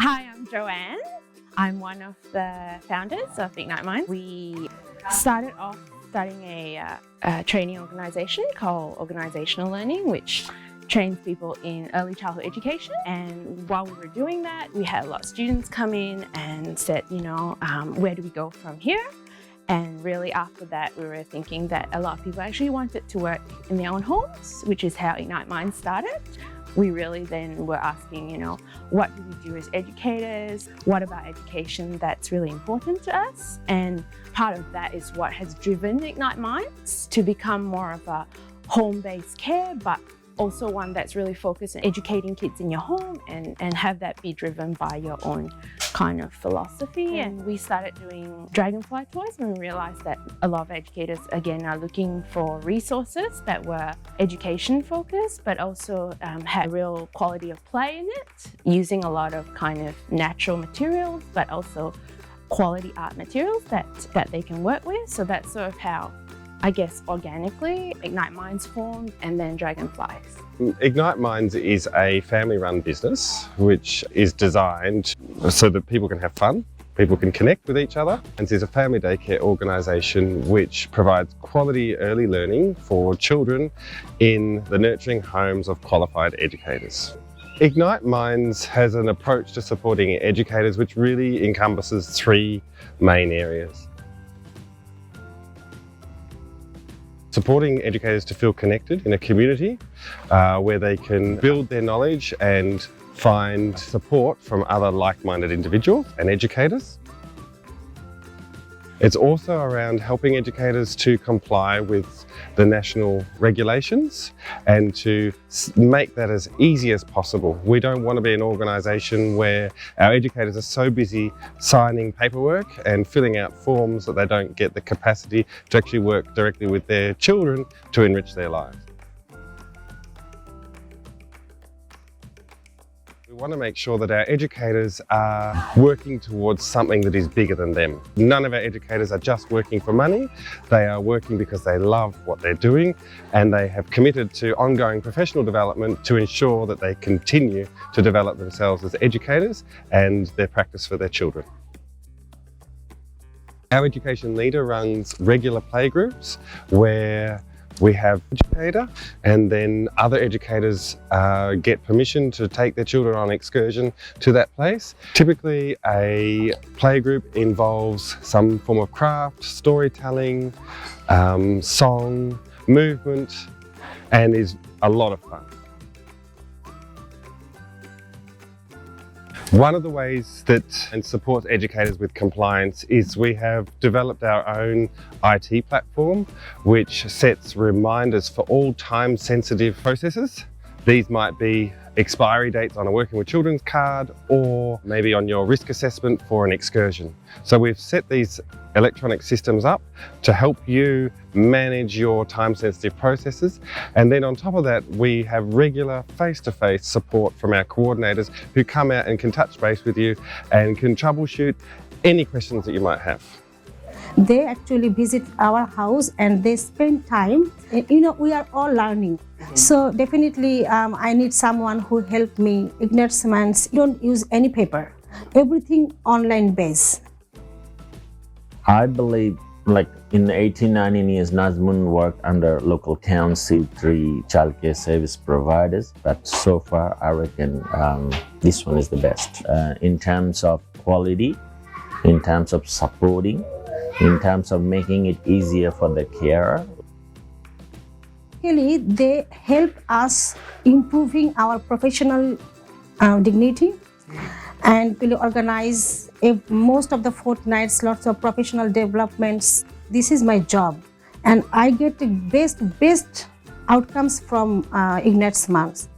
Hi, I'm Joanne. I'm one of the founders of Ignite Minds. We started off starting a training organisation called Organisational Learning, which trains people in early childhood education. And while we were doing that, we had a lot of students come in and said, where do we go from here? And really after that, we were thinking that a lot of people actually wanted to work in their own homes, which is how Ignite Minds started. We really then were asking, what do we do as educators? What about education that's really important to us? And part of that is what has driven Ignite Minds to become more of a home-based care, but also one that's really focused on educating kids in your home and have that be driven by your own kind of philosophy. And we started doing dragonfly toys when we realized that a lot of educators, again, are looking for resources that were education focused, but also had real quality of play in it, using a lot of kind of natural materials, but also quality art materials that they can work with. So that's sort of how, I guess, organically Ignite Minds formed, and then Dragonflies. Ignite Minds is a family-run business which is designed so that people can have fun, people can connect with each other, and is a family daycare organisation which provides quality early learning for children in the nurturing homes of qualified educators. Ignite Minds has an approach to supporting educators which really encompasses three main areas. Supporting educators to feel connected in a community where they can build their knowledge and find support from other like-minded individuals and educators. It's also around helping educators to comply with the national regulations and to make that as easy as possible. We don't want to be an organisation where our educators are so busy signing paperwork and filling out forms that they don't get the capacity to actually work directly with their children to enrich their lives. We want to make sure that our educators are working towards something that is bigger than them. None of our educators are just working for money. They are working because they love what they're doing, and they have committed to ongoing professional development to ensure that they continue to develop themselves as educators and their practice for their children. Our education leader runs regular playgroups where we have an educator, and then other educators get permission to take their children on excursion to that place. Typically, a playgroup involves some form of craft, storytelling, song, movement, and is a lot of fun. One of the ways that supports educators with compliance is we have developed our own IT platform which sets reminders for all time-sensitive processes. These might be expiry dates on a Working with Children's card, or maybe on your risk assessment for an excursion. So we've set these electronic systems up to help you manage your time-sensitive processes. And then on top of that, we have regular face-to-face support from our coordinators who come out and can touch base with you and can troubleshoot any questions that you might have. They actually visit our house and they spend time. We are all learning. So definitely I need someone who help me. Ignite Minds don't use any paper. Everything online based. I believe in 18, 19 years, Nazmun worked under local council, 3 childcare service providers, but so far I reckon this one is the best. In terms of quality, in terms of supporting, in terms of making it easier for the carer. Really, they help us improving our professional dignity, and really organize most of the fortnights, lots of professional developments. This is my job, and I get the best outcomes from Ignite Minds.